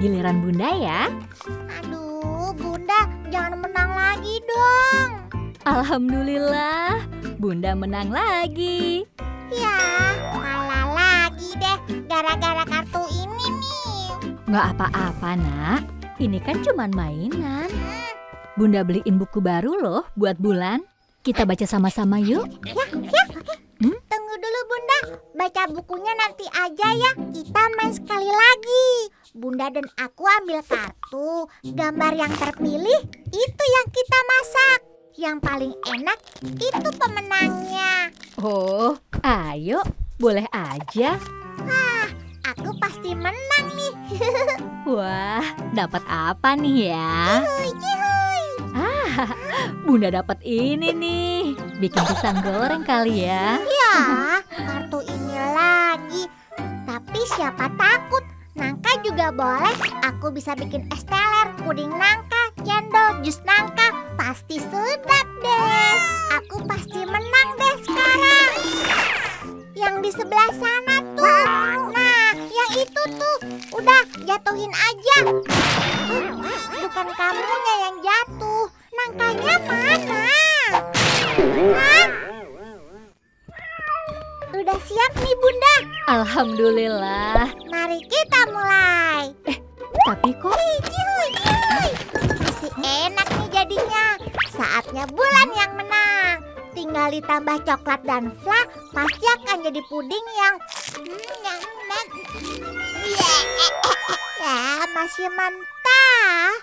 giliran Bunda ya. Aduh, Bunda jangan menang lagi dong. Alhamdulillah, Bunda menang lagi. Ya, kalah lagi deh gara-gara kartu ini nih. Nggak apa-apa, Nak. Ini kan cuman mainan. Bunda beliin buku baru loh buat Bulan. Kita baca sama-sama yuk. Ya, oke. Tunggu dulu Bunda, baca bukunya nanti aja ya. Kita main sekali lagi. Bunda dan aku ambil kartu, gambar yang terpilih itu yang kita masak. Yang paling enak itu pemenangnya. Oh, ayo, boleh aja. Aku pasti menang nih. Wah, dapat apa nih ya? Yuhui. Bunda dapat ini nih. Bikin pisang goreng kali ya. Ya, kartu ini lagi. Tapi siapa takut? Nangka juga boleh. Aku bisa bikin es teler, puding nangka, cendol, jus nangka. Pasti sedap deh. Aku pasti menang deh sekarang. Yang di sebelah sana tuh. Nah, yang itu tuh. Udah, jatuhin aja. Bukan kamunya yang jatuh. Nangkanya mana? Hah? Udah siap nih Bunda. Alhamdulillah. Mari kita mulai. Tapi kok Yuhui. Pasti enak nih jadinya. Saatnya Bulan yang menang. Tinggal ditambah coklat dan fla, pasti akan jadi puding yang ya, masih mentah.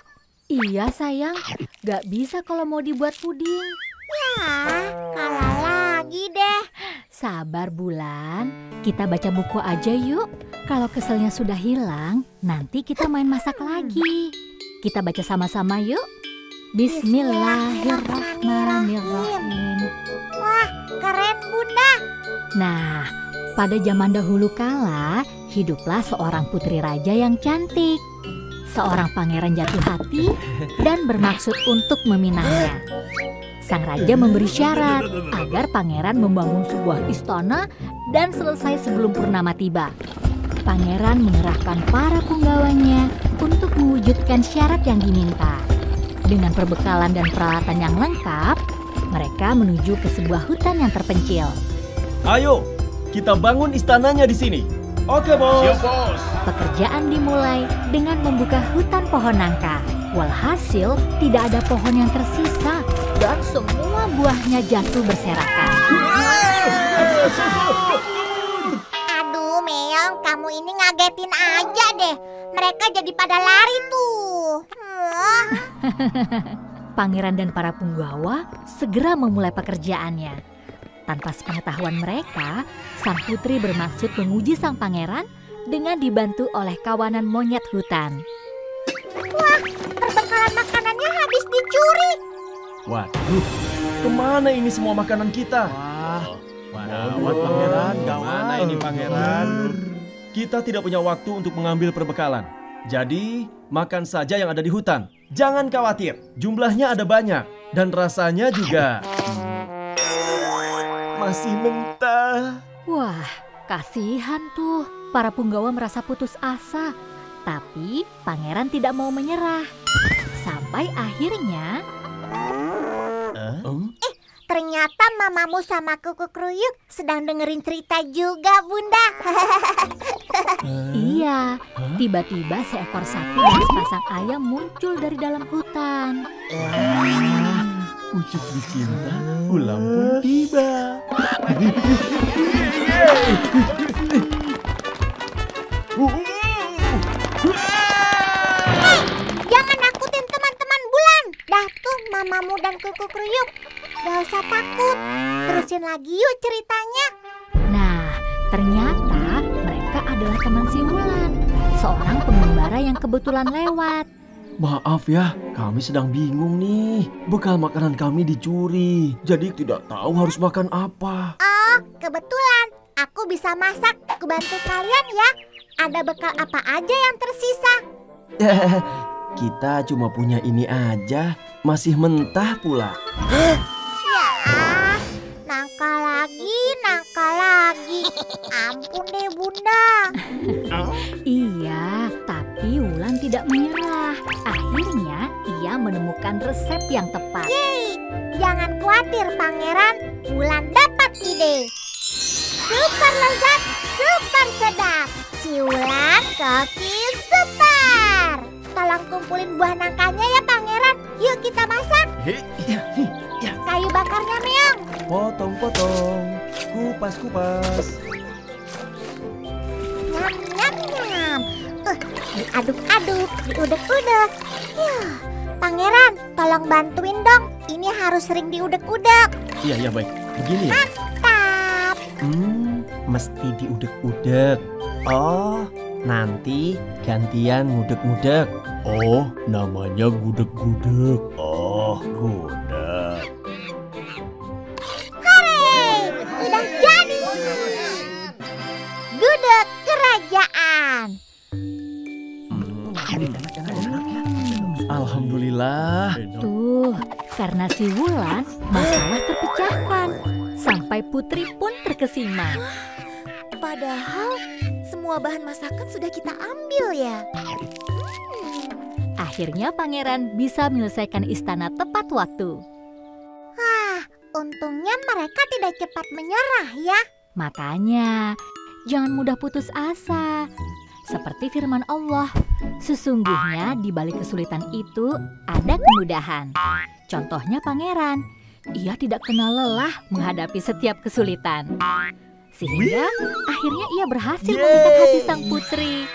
iya sayang, gak bisa kalau mau dibuat puding. Ya, kalah lagi deh. Sabar Bulan, kita baca buku aja yuk. Kalau keselnya sudah hilang, nanti kita main masak lagi. Kita baca sama-sama yuk. Bismillahirrahmanirrahim. Wah, keren Bunda. Nah, pada zaman dahulu kala, hiduplah seorang putri raja yang cantik. Seorang pangeran jatuh hati dan bermaksud untuk meminangnya. Sang raja memberi syarat agar pangeran membangun sebuah istana dan selesai sebelum purnama tiba. Pangeran mengerahkan para punggawanya untuk mewujudkan syarat yang diminta. Dengan perbekalan dan peralatan yang lengkap, mereka menuju ke sebuah hutan yang terpencil. Ayo, kita bangun istananya di sini. Oke, Bos. Siap, Bos. Pekerjaan dimulai dengan membuka hutan pohon nangka. Walhasil, tidak ada pohon yang tersisa dan semua buahnya jatuh berserakan. Aduh, Meong, kamu ini ngagetin aja deh. Mereka jadi pada lari tuh. Pangeran dan para punggawa segera memulai pekerjaannya. Tanpa sepengetahuan mereka, sang putri bermaksud menguji sang pangeran dengan dibantu oleh kawanan monyet hutan. Wah, perbekalan makanannya habis dicuri. Waduh, kemana ini semua makanan kita? Gawat Pangeran, Gimana ini Pangeran? Kita tidak punya waktu untuk mengambil perbekalan. Jadi, makan saja yang ada di hutan. Jangan khawatir, jumlahnya ada banyak. Dan rasanya juga masih mentah. Wah, kasihan tuh. Para punggawa merasa putus asa. Tapi pangeran tidak mau menyerah. Sampai akhirnya... Ternyata mamamu sama kuku kruyuk sedang dengerin cerita juga, Bunda. Iya, tiba-tiba seekor sapi dan sepasang ayam muncul dari dalam hutan. Pucuk dicinta, ulam pun tiba. Jangan nakutin teman-teman Bulan. Dah tuh mamamu dan kuku kruyuk. Gak usah takut. Terusin lagi yuk ceritanya. Nah, ternyata mereka adalah teman si Wulan, seorang pengembara yang kebetulan lewat. Maaf ya, kami sedang bingung nih. Bekal makanan kami dicuri, jadi tidak tahu harus makan apa. Oh, kebetulan. Aku bisa masak. Aku bantu kalian ya. Ada bekal apa aja yang tersisa? Kita cuma punya ini aja, masih mentah pula. Ya, nangka lagi. Ampun deh Bunda. Iya, tapi Wulan tidak tidak menyerah. Akhirnya ia menemukan resep yang tepat. Yeay, jangan khawatir pangeran, Wulan dapat ide. Super lezat, super sedap. Si Wulan koki super. Tolong kumpulin buah nangkanya ya pangeran. Yuk kita masak. Iya. Kayu bakarnya Meong. Potong-potong, kupas-kupas. Nyam nyam nyam. Diaduk-aduk, diudek-udek. Pangeran, tolong bantuin dong. Ini harus sering diudek-udek. Iya, baik. Begini ya? Tap. Mesti diudek-udek. Oh, nanti gantian ngudek-ngudek. Oh, namanya gudeg-gudeg. Oh, gudeg. Hore, udah jadi. Gudeg kerajaan. Alhamdulillah. Tuh, karena si Wulan, masalah terpecahkan. Sampai Putri pun terkesima. Padahal semua bahan masakan sudah kita ambil ya. Akhirnya pangeran bisa menyelesaikan istana tepat waktu. Untungnya mereka tidak cepat menyerah ya. Makanya, jangan mudah putus asa. Seperti firman Allah, sesungguhnya di balik kesulitan itu ada kemudahan. Contohnya pangeran, ia tidak kenal lelah menghadapi setiap kesulitan. Sehingga akhirnya ia berhasil memikat hati sang putri.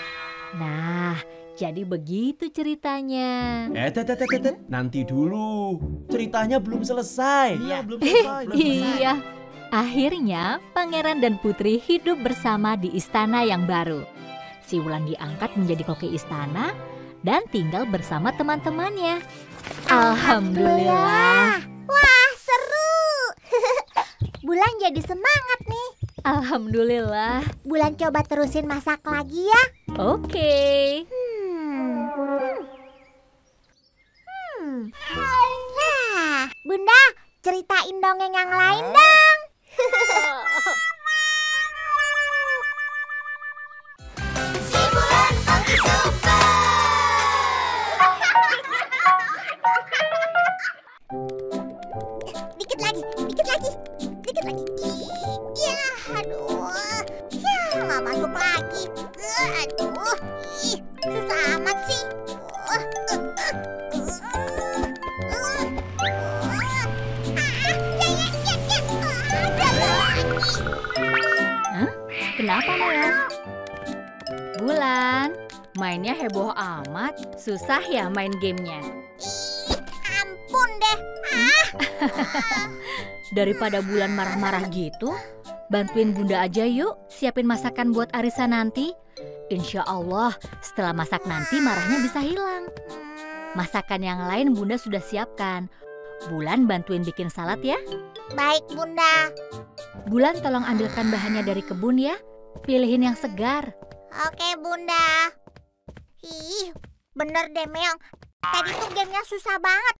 Nah, jadi begitu ceritanya. Nanti dulu. Ceritanya belum selesai. Iya, belum selesai. Iya, akhirnya pangeran dan putri hidup bersama di istana yang baru. Si Wulan diangkat menjadi koki istana dan tinggal bersama teman-temannya. Alhamdulillah. Wah, seru. Bulan jadi semangat nih. Alhamdulillah. Bulan coba terusin masak lagi ya. Oke. Nah, Bunda, ceritain dongeng yang lain dong. Si Bulan koki super. Dikit lagi. Ya, aduh. Ya, nggak masuk lagi. Aduh, susah amat sih. Kenapa Maya? Bulan, mainnya heboh amat. Susah ya main gamenya? Ampun deh. Daripada Bulan marah-marah gitu, bantuin Bunda aja yuk siapin masakan buat arisan nanti. Insya Allah setelah masak nanti marahnya bisa hilang. Masakan yang lain Bunda sudah siapkan. Bulan bantuin bikin salad ya. Baik Bunda. Bulan tolong ambilkan bahannya dari kebun ya. Pilihin yang segar. Oke Bunda. Ih, bener deh Meong. Tadi tuh gamenya susah banget.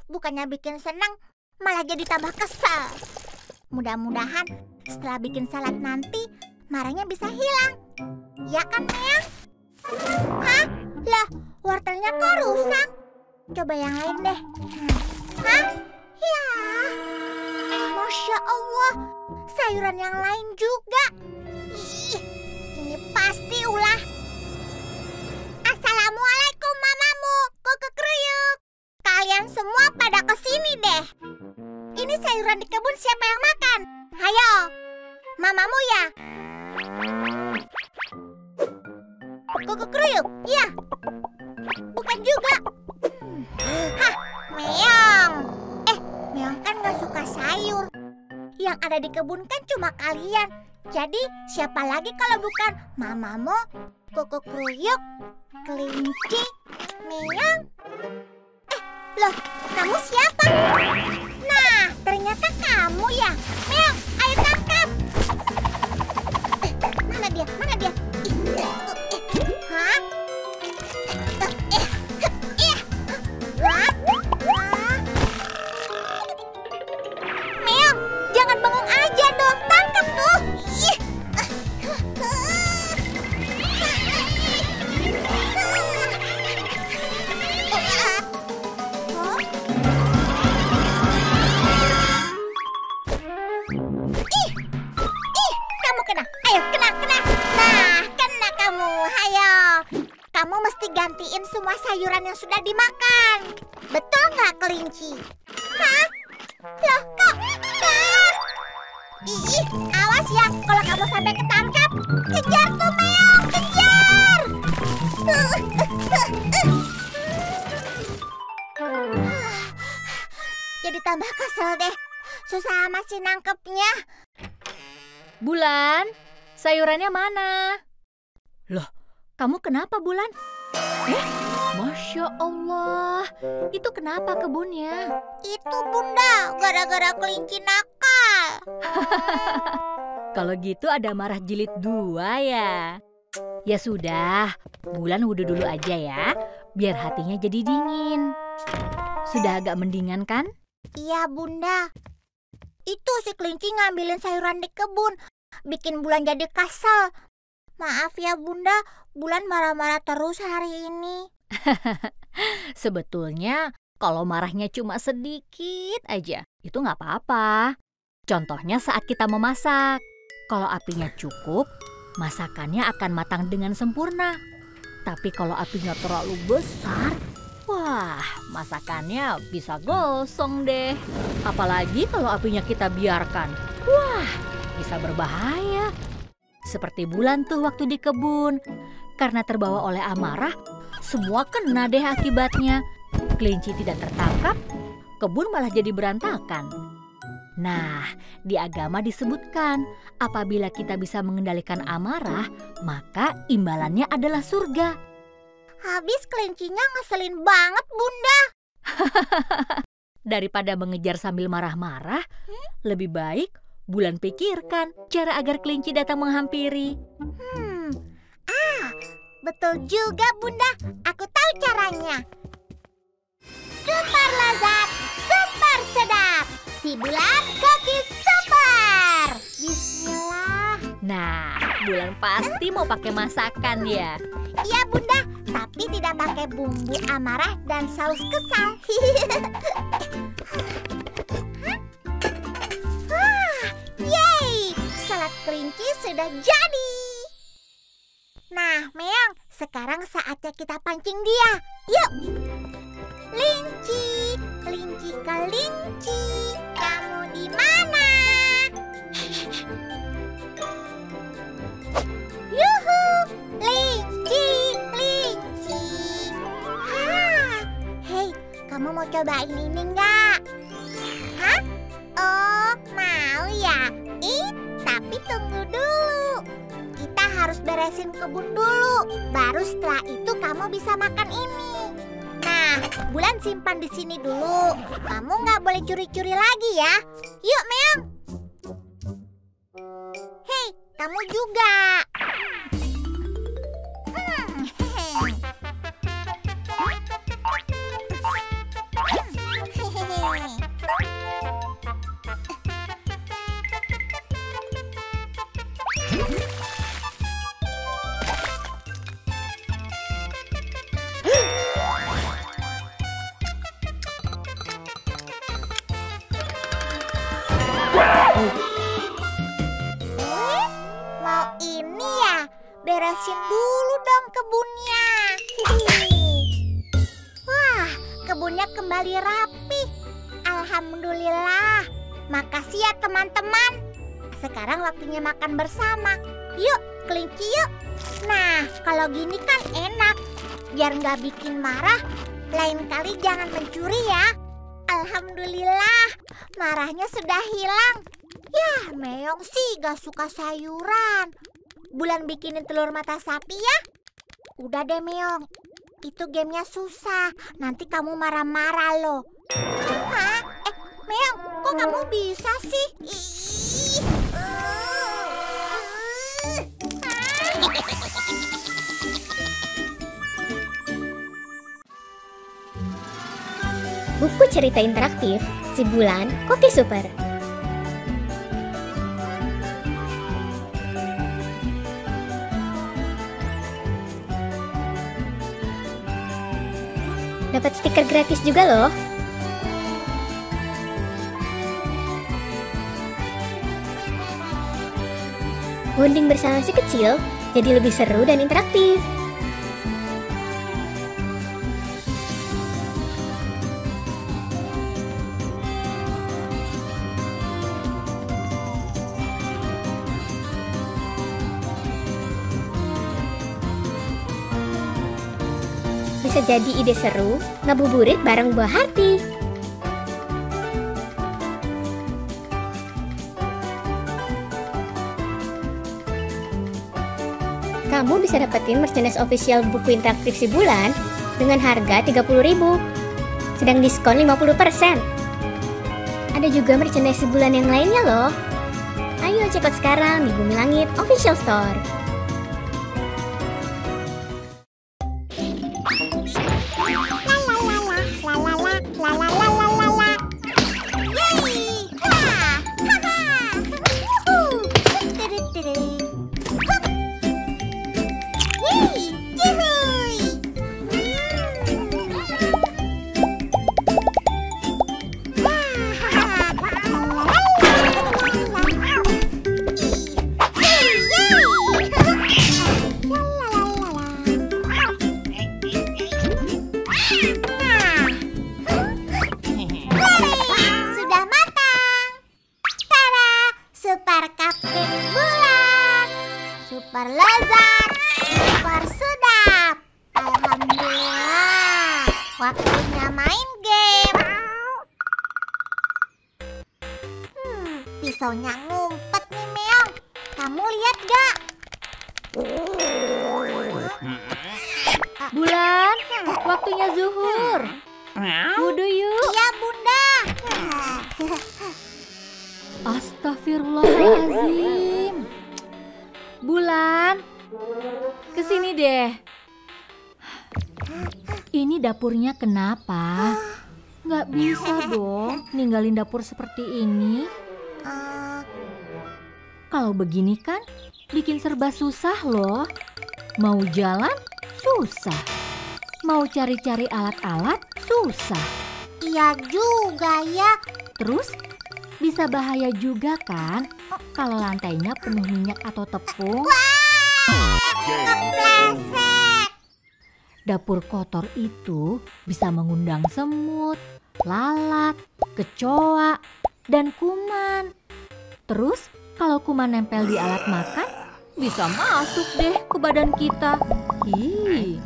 Bukannya bikin senang, malah jadi tambah kesal. Mudah-mudahan setelah bikin salad nanti marahnya bisa hilang. Ya kan Meong? Hah? Lah, wortelnya kok rusak? Coba yang lain deh. Hah? Ya. Masya Allah, sayuran yang lain juga. Ih, ini pasti ulah. Assalamualaikum mamamu, Kuku Kruyuk. Kalian semua pada kesini deh. Ini sayuran di kebun siapa yang makan? Hayo, mamamu ya? Kuku Kruyuk, iya. Bukan juga. Hah, Meong. Meong kan gak suka sayur. Yang ada di kebun kan cuma kalian. Jadi siapa lagi kalau bukan mamamu, Kuku Kruyuk, Kelinci, Meong? Loh, kamu siapa? Nah, ternyata kamu ya. Meong, ayo tangkap. Mana dia? Hah? Meong, jangan bengong aja dong. Tangkap tuh. mesti gantiin semua sayuran yang sudah dimakan. Betul nggak, kelinci? Hah? Loh, kok? Ah! Ih, awas ya kalau kamu sampai ketangkap. Kejar tuh, Meong, kejar! Jadi tambah kesel deh. Susah amat sih nangkepnya. Bulan, sayurannya mana? Loh, kamu kenapa, Bulan? Masya Allah, itu kenapa kebunnya? Itu Bunda, gara-gara kelinci nakal. Kalau gitu ada marah jilid 2 ya? Ya sudah, Bulan wudhu dulu aja ya, biar hatinya jadi dingin. Sudah agak mendingan kan? Iya Bunda. Itu si kelinci ngambilin sayuran di kebun, bikin Bulan jadi kesel. Maaf ya Bunda, Bulan marah-marah terus hari ini. Sebetulnya kalau marahnya cuma sedikit aja, itu nggak apa-apa. Contohnya saat kita memasak. Kalau apinya cukup, masakannya akan matang dengan sempurna. Tapi kalau apinya terlalu besar, wah, masakannya bisa gosong deh. Apalagi kalau apinya kita biarkan. Wah, bisa berbahaya. Seperti Bulan tuh waktu di kebun. Karena terbawa oleh amarah, semua kena deh akibatnya. Kelinci tidak tertangkap, kebun malah jadi berantakan. Nah, di agama disebutkan, apabila kita bisa mengendalikan amarah, maka imbalannya adalah surga. Habis kelincinya ngeselin banget Bunda. Daripada mengejar sambil marah-marah, lebih baik Bulan pikirkan cara agar kelinci datang menghampiri. Betul juga Bunda, aku tahu caranya. Super lezat, super sedap, si Bulan cookies super. Bismillah. Nah, Bulan pasti mau pakai masakan ya. Iya Bunda, tapi tidak pakai bumbu amarah dan saus kesal. Yeay, salad kelinci sudah jadi. Nah, Meong, sekarang saatnya kita pancing dia. Yuk. Kelinci, kelinci, kelinci, kamu di mana? Yuhu, kelinci, kelinci. Hei, kamu mau cobain ini nggak? Hah? Oh, mau ya? Tapi tunggu dulu. Kita harus beresin kebun dulu. Baru setelah itu kamu bisa makan ini. Nah, Bulan simpan di sini dulu. Kamu nggak boleh curi-curi lagi ya. Yuk, Meong. Hei, kamu juga. Mau ini ya? Beresin dulu dong kebunnya. Wah, kebunnya kembali rapi. Alhamdulillah. Makasih ya teman-teman. Sekarang waktunya makan bersama. Yuk, kelinci yuk. Nah, kalau gini kan enak. Biar nggak bikin marah, lain kali jangan mencuri ya. Alhamdulillah, marahnya sudah hilang. Yah, Meong sih gak suka sayuran. Bulan bikinin telur mata sapi ya. Udah deh Meong, itu gamenya susah. Nanti kamu marah-marah loh. Hah? Meong, kok kamu bisa sih? Buku cerita interaktif Si Bulan Cookies Super. Dapat stiker gratis juga loh. Bonding bersama si kecil jadi lebih seru dan interaktif. bisa jadi ide seru ngabuburit bareng buah hati. Kamu bisa dapetin merchandise official buku interaktif si Bulan dengan harga 30.000, sedang diskon 50%. Ada juga merchandise si Bulan yang lainnya loh. Ayo check out sekarang di Bumi Langit Official Store. Super cupcake bulan, super lezat, super sedap. Alhamdulillah, waktunya main game. Pisaunya ngumpet nih Meong. Kamu lihat gak? Bulan, waktunya zuhur. Wudu yuk. Iya Bunda. Astagfirullahaladzim. Bulan, kesini deh. Ini dapurnya kenapa? Nggak bisa dong ninggalin dapur seperti ini. Kalau begini kan bikin serba susah loh. Mau jalan susah. Mau cari-cari alat-alat susah. Iya juga ya. Terus bisa bahaya juga kan kalau lantainya penuh minyak atau tepung. Kepleset. Dapur kotor itu bisa mengundang semut, lalat, kecoa, dan kuman. Terus kalau kuman nempel di alat makan, bisa masuk deh ke badan kita. Ih.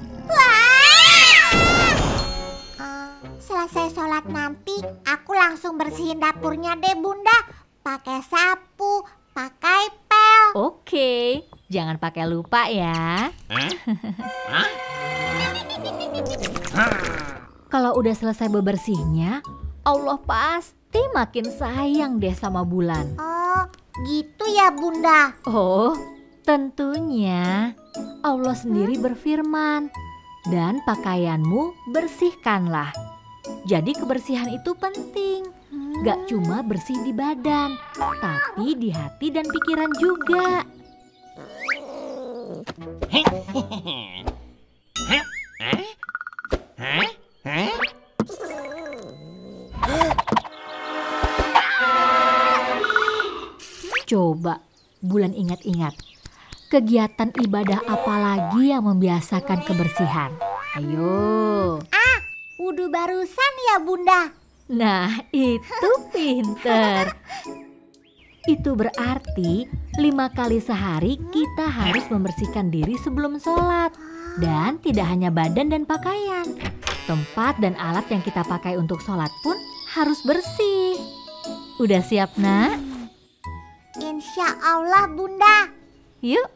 Selesai sholat nanti, aku langsung bersihin dapurnya deh Bunda. Pakai sapu, pakai pel. Oke, jangan pakai lupa ya. Kalau udah selesai bebersihnya, Allah pasti makin sayang deh sama Bulan. Oh, gitu ya Bunda. Oh, tentunya Allah sendiri berfirman, dan pakaianmu bersihkanlah. Jadi kebersihan itu penting. Gak cuma bersih di badan, tapi di hati dan pikiran juga. Coba Bulan ingat-ingat, kegiatan ibadah apa lagi yang membiasakan kebersihan? Ayo. Wudhu barusan ya Bunda. Nah, itu pinter. Itu berarti 5 kali sehari kita harus membersihkan diri sebelum sholat. Dan tidak hanya badan dan pakaian. Tempat dan alat yang kita pakai untuk sholat pun harus bersih. Udah siap, Nak? Insya Allah Bunda. Yuk.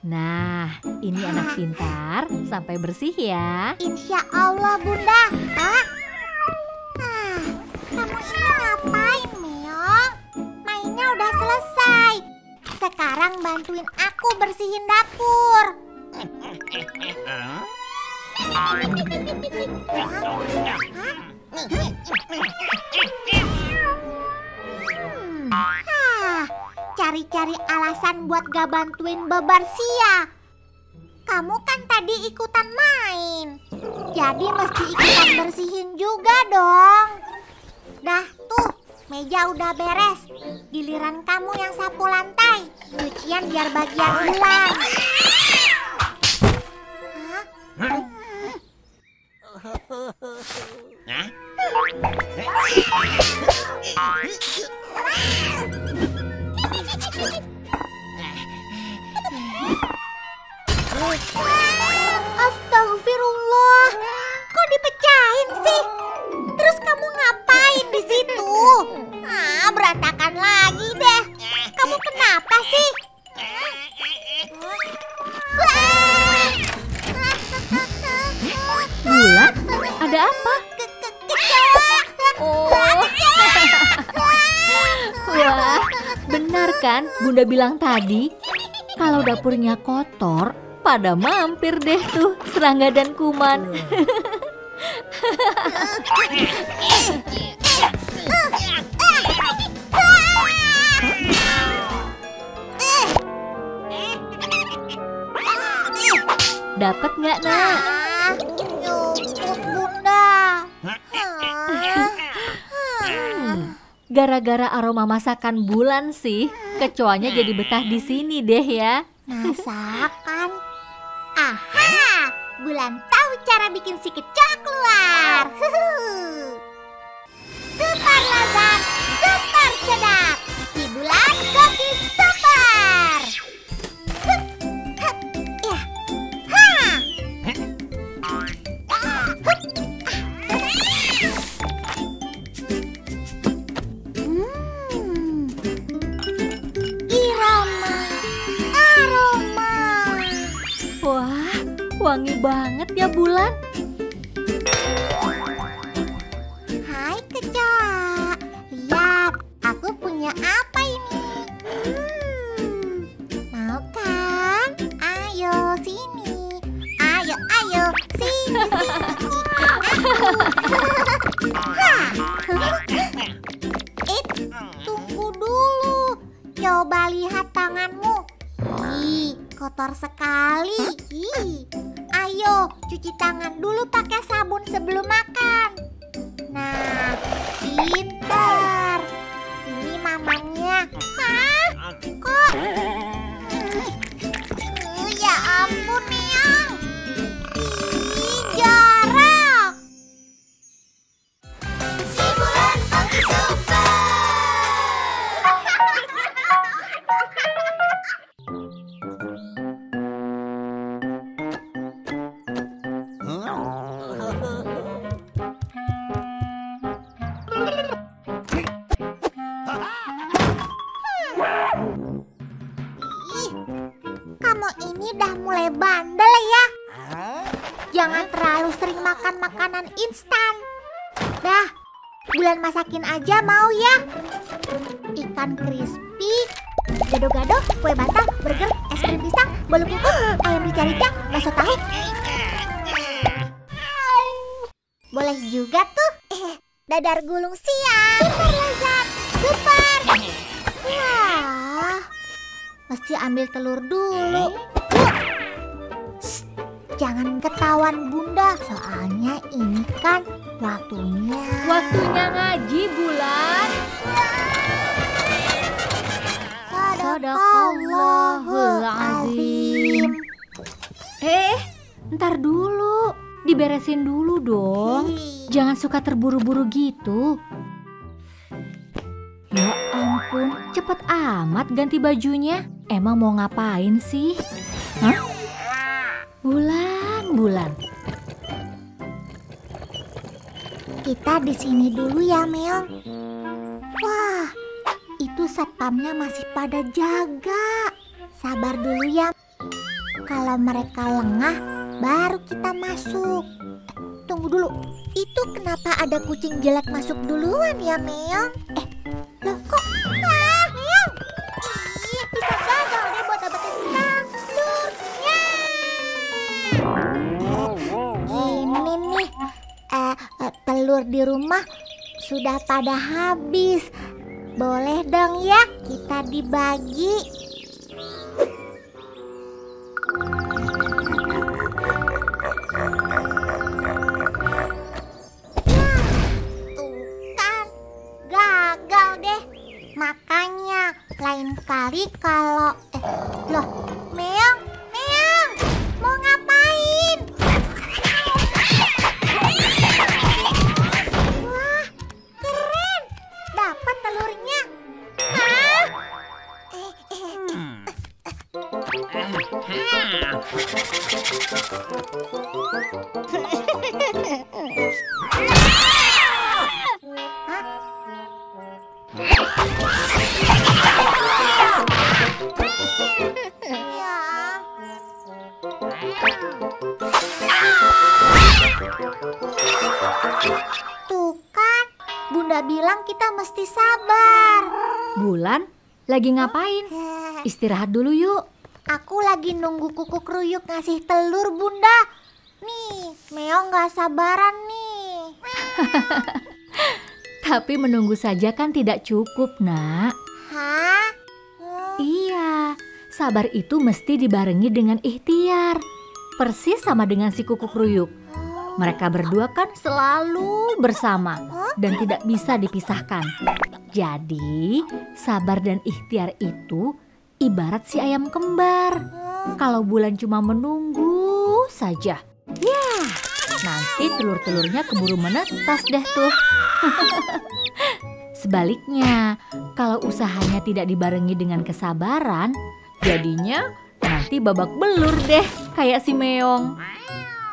Nah, ini anak pintar, sampai bersih ya. Insya Allah Bunda. Kamu ini ngapain Meong? Mainnya udah selesai. Sekarang bantuin aku bersihin dapur. Cari-cari alasan buat gak bantuin bebersih ya. Kamu kan tadi ikutan main, jadi mesti ikutan bersihin juga dong. Dah tuh, meja udah beres. Giliran kamu yang sapu lantai, cucian biar bagian Bulan. Astagfirullah, kok dipecahin sih? Terus kamu ngapain di situ? Berantakan lagi deh. Kamu kenapa sih? Bulan, ada apa? Oh. Wah, benar kan Bunda bilang tadi? Kalau dapurnya kotor, pada mampir deh tuh serangga dan kuman. Dapat nggak, Nak? Nyumput, Bunda. Gara-gara aroma masakan Bulan sih, kecoanya jadi betah di sini deh ya. Masakan? Aha, Bulan tahu cara bikin si kecoa keluar. Super lezat, super sedap. Si Bulan koki super. Irama, aroma. Wah, wangi banget ya Bulan. Hai kecoa, lihat aku punya apa ini? Mau kan? Ayo sini, ayo sini tunggu dulu, coba lihat tanganmu. Ih, kotor sekali. Ayo cuci tangan dulu pakai sabun sebelum makan. Nah, pintar. Ini mamanya. Hah? Kok? Ya ampun, Neong. Ih, jorok. Si Bulan koki super. Kamu ini dah mulai bandel ya. Jangan terlalu sering makan makanan instan. Dah, Bulan masakin aja mau ya. Ikan crispy, gado-gado, kue batang, burger, es krim pisang, bolu kukus, ayam rica-rica, bakso tahu. Boleh juga tuh. Dadar gulung siang. Super lezat, super. Wah, mesti ambil telur dulu. Shh, jangan ketahuan Bunda, soalnya ini kan waktunya. Waktunya ngaji Bulan. Sadaqallahul azim. Ntar dulu, diberesin dulu dong. Jangan suka terburu-buru gitu. Ya ampun, cepet amat ganti bajunya. Emang mau ngapain sih? Hah? Bulan. Kita di sini dulu ya, Meong. Wah, itu satpamnya masih pada jaga. Sabar dulu ya. Kalau mereka lengah, baru kita masuk. Tunggu dulu, itu kenapa ada kucing jelek masuk duluan ya, Meong? Loh kok? Meong! Ih, bisa gagal deh buat dapetin telurnya. Ini nih, telur di rumah sudah pada habis. Boleh dong ya kita dibagi. Makanya lain kali kalau loh, Meong, mau ngapain? Ya. Tuh kan, Bunda bilang kita mesti sabar. Bulan, lagi ngapain? Istirahat dulu yuk. Aku lagi nunggu kuku kruyuk ngasih telur, Bunda. Nih, Meong gak sabaran nih. Tapi menunggu saja kan tidak cukup, Nak. Hah? Iya, sabar itu mesti dibarengi dengan ikhtiar. Persis sama dengan si kuku kruyuk. Mereka berdua kan selalu bersama dan tidak bisa dipisahkan. Jadi, sabar dan ikhtiar itu ibarat si ayam kembar. Kalau Bulan cuma menunggu saja, ya nanti telur-telurnya keburu menetas deh tuh. Sebaliknya, kalau usahanya tidak dibarengi dengan kesabaran, jadinya nanti babak belur deh kayak si Meong.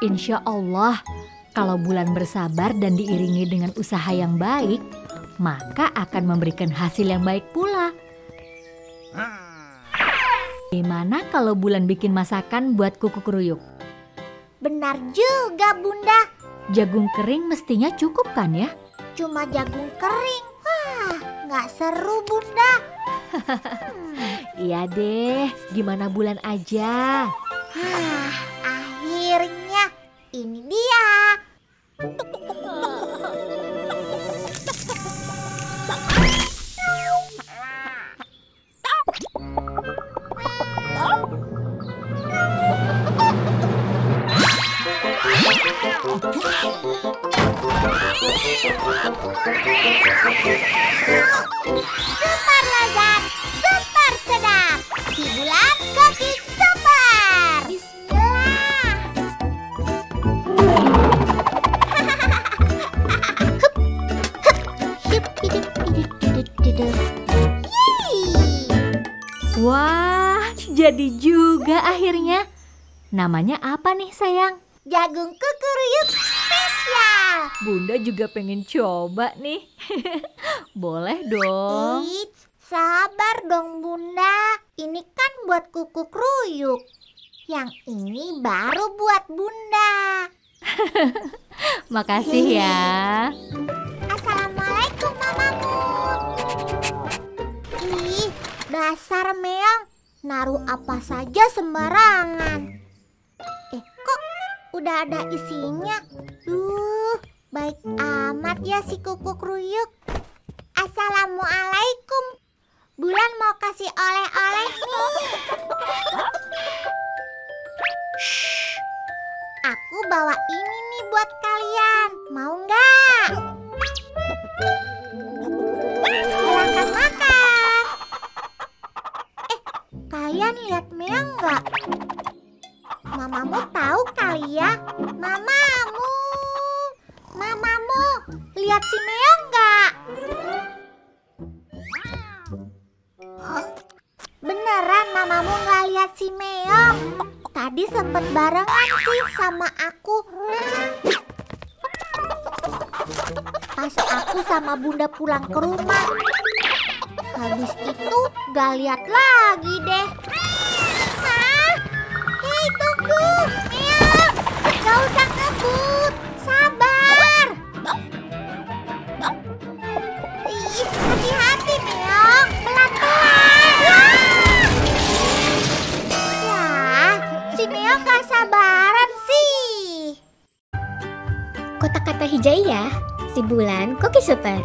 Insya Allah, kalau Bulan bersabar dan diiringi dengan usaha yang baik, maka akan memberikan hasil yang baik pula. Gimana kalau Bulan bikin masakan buat kuku kruyuk? Benar juga, Bunda. Jagung kering mestinya cukup kan ya? Cuma jagung kering. Wah, nggak seru, Bunda. Iya deh, gimana Bulan aja? Akhirnya ini dia. Super lezat, super sedap. Si Bulan Koki Super. Bismillah. Wah, jadi juga akhirnya. Namanya apa nih sayang? Jagung kukuruyuk spesial. Bunda juga pengen coba nih. Boleh dong. Eits, sabar dong Bunda. Ini kan buat kuku kruyuk. Yang ini baru buat Bunda. Makasih ya. Assalamualaikum mamamu. Ih, dasar Meong. Naruh apa saja sembarangan. Kok udah ada isinya? Baik amat ya si kuku kruyuk. Assalamualaikum. Bulan mau kasih oleh-oleh nih. Shh. Aku bawa ini nih buat kalian. Mau nggak? Silahkan makan. Kalian lihat Meong nggak? Mamamu tahu kali ya? Mamamu, lihat si Meong nggak? Beneran mamamu nggak lihat si Meong? Tadi sempet barengan sih sama aku. Pas aku sama Bunda pulang ke rumah. Habis itu gak lihat lagi deh. Hei tunggu, Meong, gak usah ngebut, sabar. Ih, hati-hati Meong, pelan-pelan. Ya, si Meong gak sabaran sih. Kotak-kata hijaiyah, si Bulan Koki Super.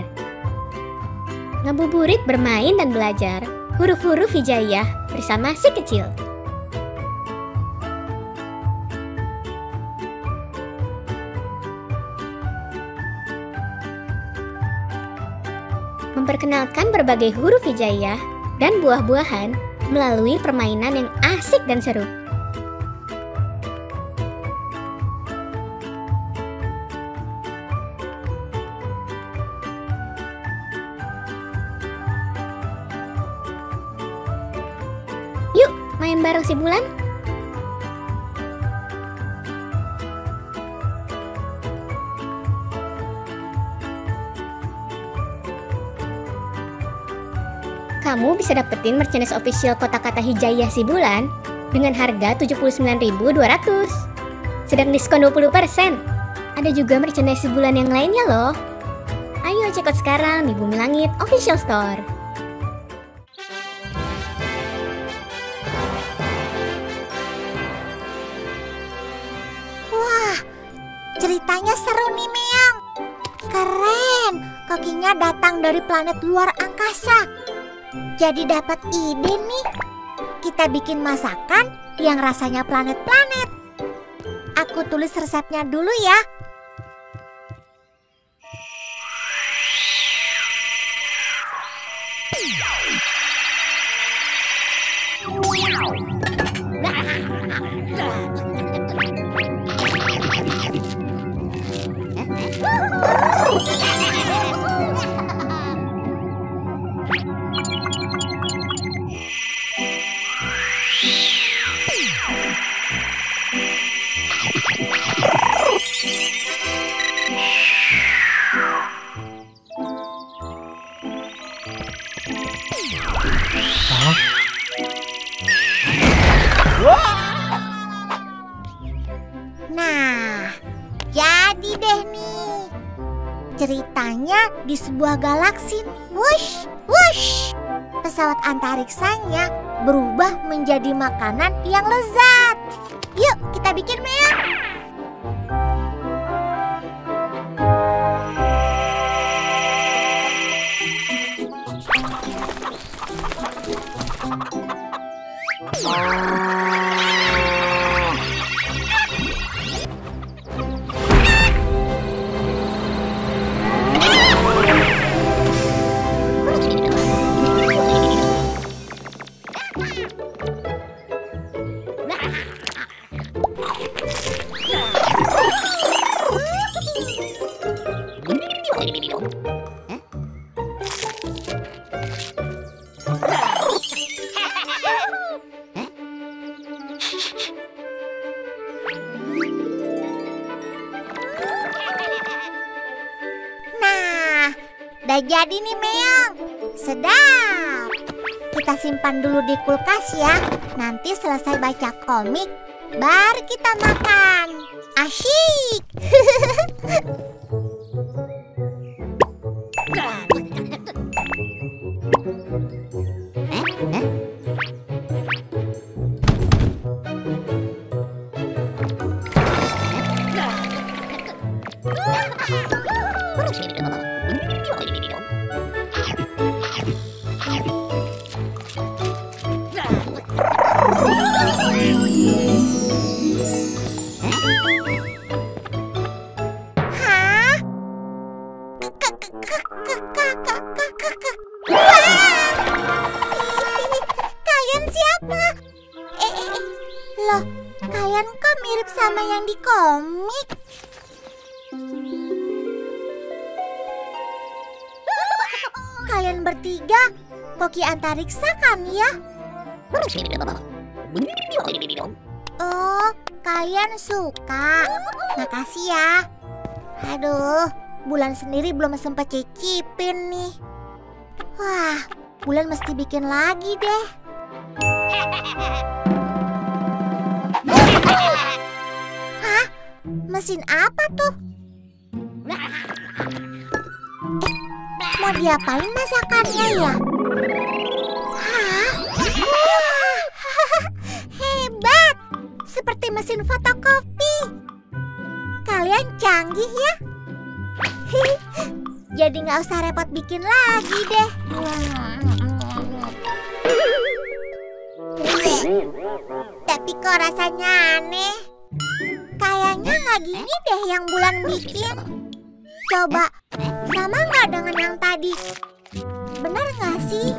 Ngabuburit bermain dan belajar huruf-huruf hijaiyah bersama si kecil. Memperkenalkan berbagai huruf hijaiyah dan buah-buahan melalui permainan yang asik dan seru. Yuk, main bareng si Bulan. Kamu bisa dapetin merchandise official Kotakata Hijayah si bulan dengan harga 79.200. Sedang diskon 20%. Ada juga merchandise si bulan yang lainnya loh. Ayo check out sekarang di Bumi Langit Official Store. Wah, ceritanya seru nih, Meong. Keren, kokinya datang dari planet luar angkasa. Jadi dapat ide nih. Kita bikin masakan yang rasanya planet-planet. Aku tulis resepnya dulu ya. Nah, jadi deh nih. Ceritanya di sebuah galaksi. Wush, wush. Pesawat antariksanya berubah menjadi makanan yang lezat. Yuk, kita bikin, Meong. Nah, udah jadi nih, Meong. Sedap. Kita simpan dulu di kulkas ya. Nanti selesai baca komik, baru kita makan. Asyik. Hah? Kalian siapa? Loh, kalian kok mirip sama yang di komik? Kalian bertiga koki antariksa kan ya? Oh, kalian suka. Makasih ya. Aduh, Bulan sendiri belum sempat cicipin nih. Wah, Bulan mesti bikin lagi deh. Hah? Mesin apa tuh? Mau diapain masakannya ya? Hah? Wah, hebat! Seperti mesin fotokopi. Kalian canggih ya? Jadi nggak usah repot bikin lagi deh. Tapi kok rasanya aneh? Kayaknya nggak gini deh yang Bulan bikin. Coba, sama nggak dengan yang tadi? Benar nggak sih?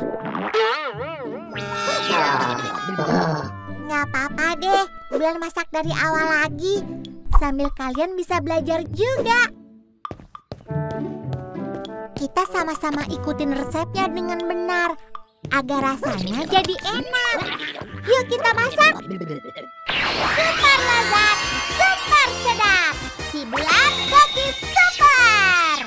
Nggak apa-apa deh, Bulan masak dari awal lagi. Sambil kalian bisa belajar juga. Kita sama-sama ikutin resepnya dengan benar, agar rasanya jadi enak. Yuk kita masak. Super lezat, super sedap. Si Bulan koki super.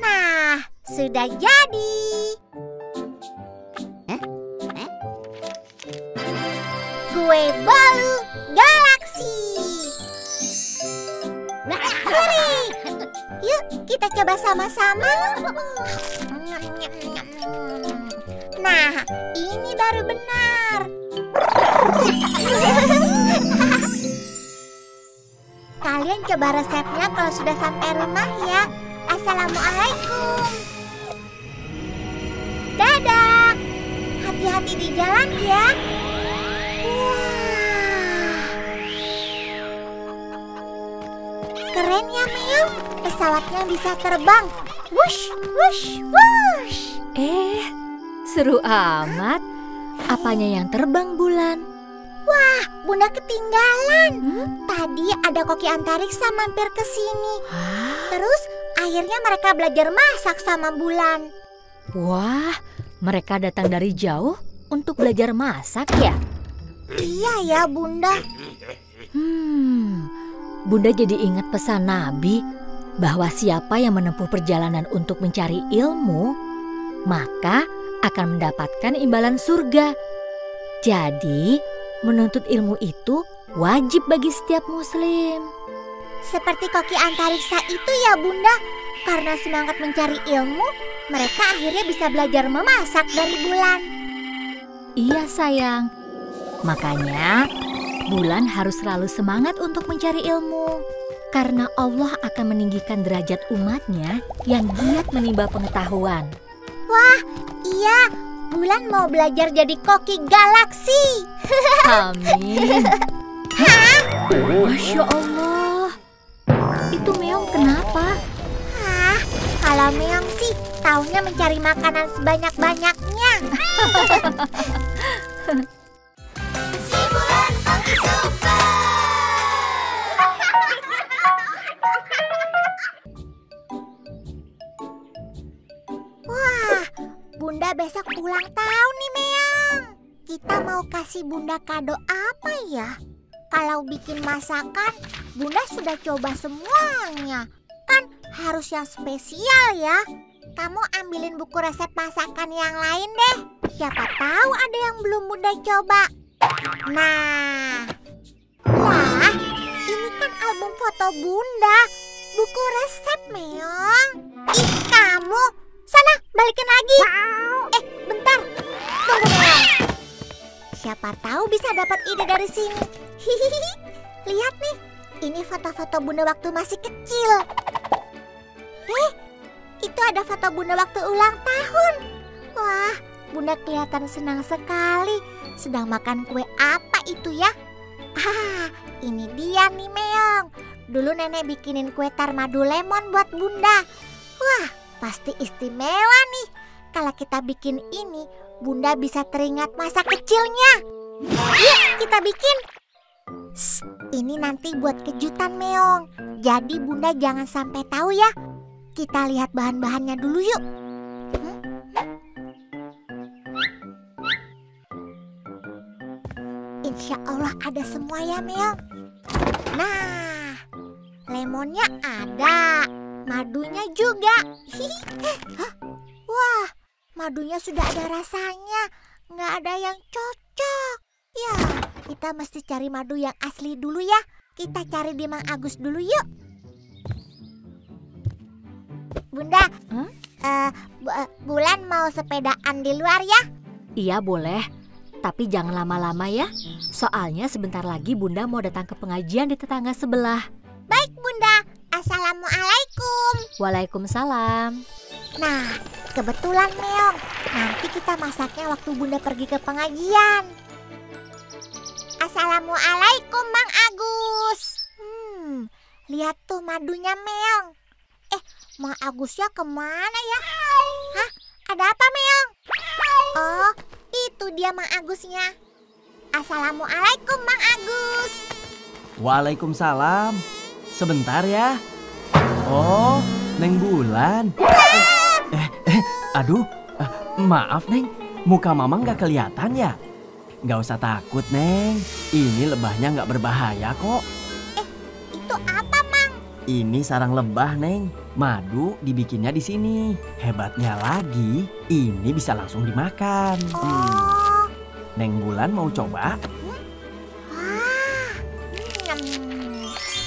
Nah, sudah jadi. Kue bolu galaksi. Hore! Yuk, kita coba sama-sama. Nah, ini baru benar. Kalian coba resepnya kalau sudah sampai rumah ya. Assalamualaikum. Dadah. Hati-hati di jalan ya. Wah. Keren ya, Meong. Pesawatnya bisa terbang. Wush, wush, wush. Seru amat. Apanya yang terbang, Bulan? Wah, Bunda ketinggalan. Tadi ada koki antariksa mampir ke sini. Terus akhirnya mereka belajar masak sama Bulan. Wah, mereka datang dari jauh untuk belajar masak ya? Iya ya, Bunda. Bunda jadi ingat pesan Nabi bahwa siapa yang menempuh perjalanan untuk mencari ilmu, maka akan mendapatkan imbalan surga. Jadi, menuntut ilmu itu wajib bagi setiap muslim. Seperti koki antariksa itu ya, Bunda. Karena semangat mencari ilmu, mereka akhirnya bisa belajar memasak dari Bulan. Iya sayang, makanya Bulan harus selalu semangat untuk mencari ilmu. Karena Allah akan meninggikan derajat umatnya yang giat menimba pengetahuan. Wah, iya. Bulan mau belajar jadi koki galaksi. Amin. Masya Allah. Itu Meong kenapa? Kalau Meong sih taunya mencari makanan sebanyak-banyaknya. Si Bulan Koki Super. Wah, Bunda besok ulang tahun nih, Meong. Kita mau kasih Bunda kado apa ya? Kalau bikin masakan, Bunda sudah coba semuanya. Kan harus yang spesial ya. Kamu ambilin buku resep masakan yang lain deh. Siapa tahu ada yang belum Bunda coba. Nah, lah, ini kan album foto Bunda. Buku resep, Meong. Ih, kamu. Sana, balikin lagi. Bentar. Tunggu, Meong. Siapa tahu bisa dapat ide dari sini. Hihihi. Lihat nih, ini foto-foto Bunda waktu masih kecil. Itu ada foto Bunda waktu ulang tahun. Wah, Bunda kelihatan senang sekali. Sedang makan kue apa itu ya? Ini dia nih, Meong. Dulu nenek bikinin kue tar madu lemon buat Bunda. Wah, pasti istimewa nih. Kalau kita bikin ini, Bunda bisa teringat masa kecilnya. Yuk, kita bikin. Ini nanti buat kejutan, Meong. Jadi Bunda jangan sampai tahu ya. Kita lihat bahan-bahannya dulu yuk. Insya Allah ada semua ya, Meong. Nah, lemonnya ada, madunya juga. Wah, madunya sudah ada rasanya. Nggak ada yang cocok. Ya, kita mesti cari madu yang asli dulu ya. Kita cari di Mang Agus dulu yuk. Bunda, Bulan mau sepedaan di luar ya? Iya boleh, tapi jangan lama-lama ya. Soalnya sebentar lagi Bunda mau datang ke pengajian di tetangga sebelah. Baik Bunda, Assalamualaikum. Waalaikumsalam. Nah, kebetulan Meong, nanti kita masaknya waktu Bunda pergi ke pengajian. Assalamualaikum Mang Agus. Lihat tuh madunya Meong. Mang Agusnya kemana ya? Hah? Ada apa, Meong? Oh, itu dia Mang Agusnya. Assalamualaikum Mang Agus. Waalaikumsalam. Sebentar ya. Oh, Neng Bulan. Aduh, maaf Neng. Muka Mama nggak kelihatan ya? Nggak usah takut Neng. Ini lebahnya nggak berbahaya kok. Itu apa, Mang? Ini sarang lebah Neng. Madu dibikinnya di sini. Hebatnya lagi, ini bisa langsung dimakan. Oh. Neng Bulan mau coba?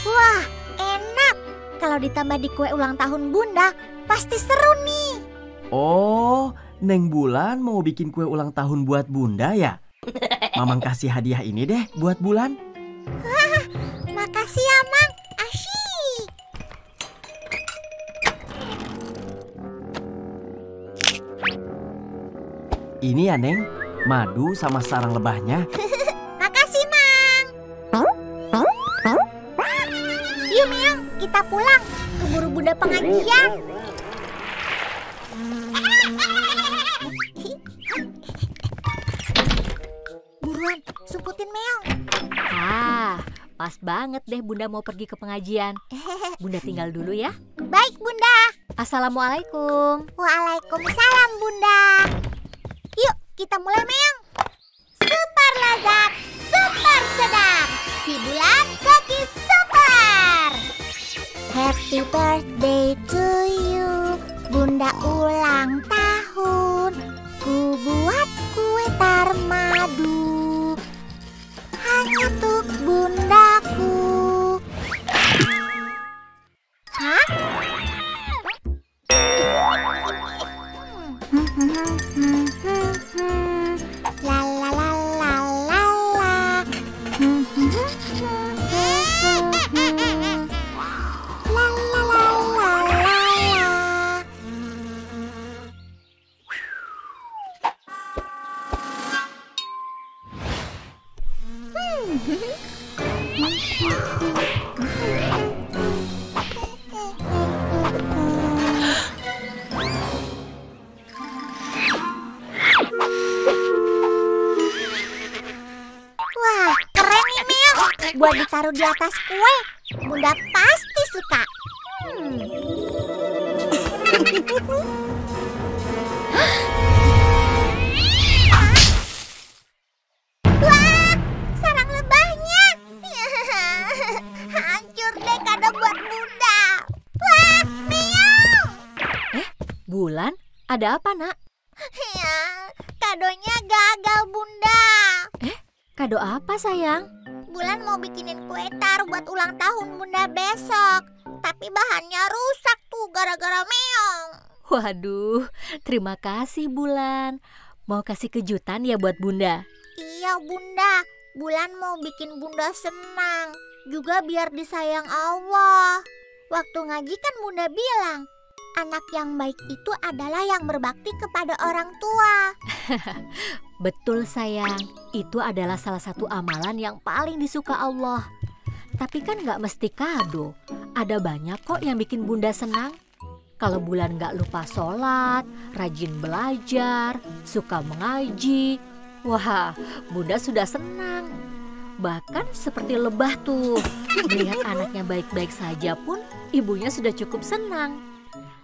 Wah, enak. Kalau ditambah di kue ulang tahun Bunda, pasti seru nih. Oh, Neng Bulan mau bikin kue ulang tahun buat Bunda ya? Mamang kasih hadiah ini deh buat Bulan. Makasih ya, Mang. Asyik. Ini ya Neng, madu sama sarang lebahnya. Makasih, Mang. Yuk, Meong, kita pulang. Keburu Bunda pengajian. Buruan, sumputin Meong. Pas banget deh Bunda mau pergi ke pengajian. Bunda tinggal dulu ya. Baik, Bunda. Assalamualaikum. Waalaikumsalam, Bunda. Yuk, kita mulai, Meong. Super lezat, super sedap. Si Bulan Koki Super. Happy birthday to you. Bunda ulang tahun. Ku buat kue tar madu. Hanya untuk bundaku. Hah? La la la la la la. La la la la la la. Wah, keren nih Meong. Buat ditaruh di atas kue, Bunda pasti suka. Wah, sarang lebahnya. Hancur deh kado buat Bunda. Wah, Meong. Bulan, ada apa nak? Ya, kadonya gagal Bunda. Kado apa sayang? Bulan mau bikinin kue tar buat ulang tahun Bunda besok. Tapi bahannya rusak tuh gara-gara Meong. Waduh, terima kasih Bulan. Mau kasih kejutan ya buat Bunda? Iya Bunda, Bulan mau bikin Bunda senang. Juga biar disayang Allah. Waktu ngaji kan Bunda bilang, anak yang baik itu adalah yang berbakti kepada orang tua. Betul sayang, itu adalah salah satu amalan yang paling disuka Allah. Tapi kan gak mesti kado. Ada banyak kok yang bikin Bunda senang. Kalau Bulan gak lupa sholat, rajin belajar, suka mengaji. Wah, Bunda sudah senang. Bahkan seperti lebah tuh, melihat anaknya baik-baik saja pun ibunya sudah cukup senang.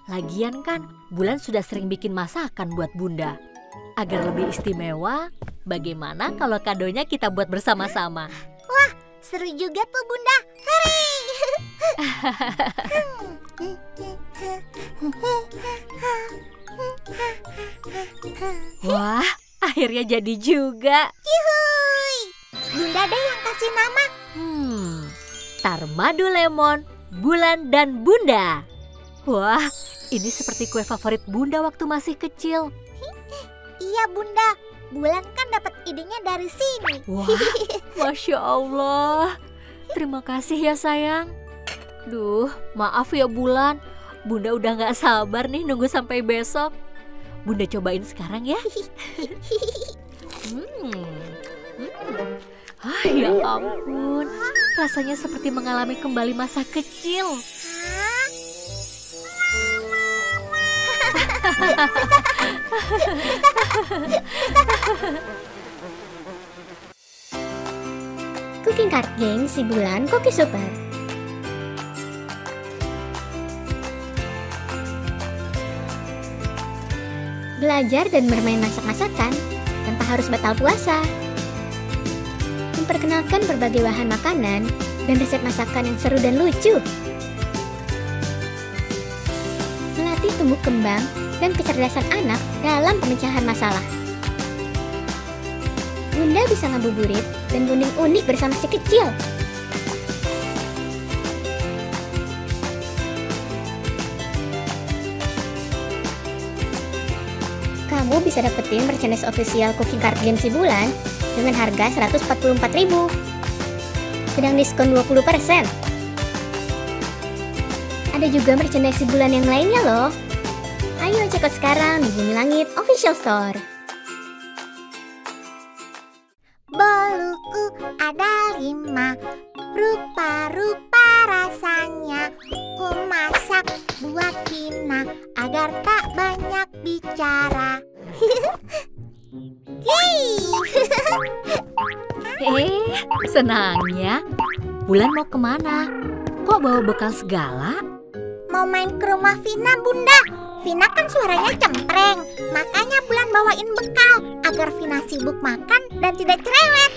Lagian kan Bulan sudah sering bikin masakan buat Bunda. Agar lebih istimewa, bagaimana kalau kadonya kita buat bersama-sama? Wah, seru juga tuh Bunda. Hore! Wah, akhirnya jadi juga. Yuhuy! Bunda deh yang kasih nama. Tarmadu Lemon, Bulan dan Bunda. Wah, ini seperti kue favorit Bunda waktu masih kecil. Iya Bunda, Bulan kan dapat idenya dari sini. Wah, Masya Allah. Terima kasih ya sayang. Duh, maaf ya Bulan. Bunda udah gak sabar nih nunggu sampai besok. Bunda cobain sekarang ya. Ya ampun, rasanya seperti mengalami kembali masa kecil. Cooking Card Game Si Bulan Koki Super. Belajar dan bermain masak-masakan tanpa harus batal puasa. Memperkenalkan berbagai bahan makanan dan resep masakan yang seru dan lucu. tumbuh kembang dan kecerdasan anak dalam pemecahan masalah. Bunda bisa ngabuburit dan bonding unik bersama si kecil. Kamu bisa dapetin merchandise official cooking card game si Bulan dengan harga 144.000. Sedang diskon 20%. Ada juga merchandise si Bulan yang lainnya loh. Ayo check out sekarang di Bumi Langit Official Store. Boluku ada 5, rupa-rupa rasanya. Ku masak buat Vina agar tak banyak bicara. Senangnya. Bulan mau kemana? Kok bawa bekal segala? Mau main ke rumah Vina, Bunda. Vina kan suaranya cempreng, makanya Bulan bawain bekal agar Vina sibuk makan dan tidak cerewet.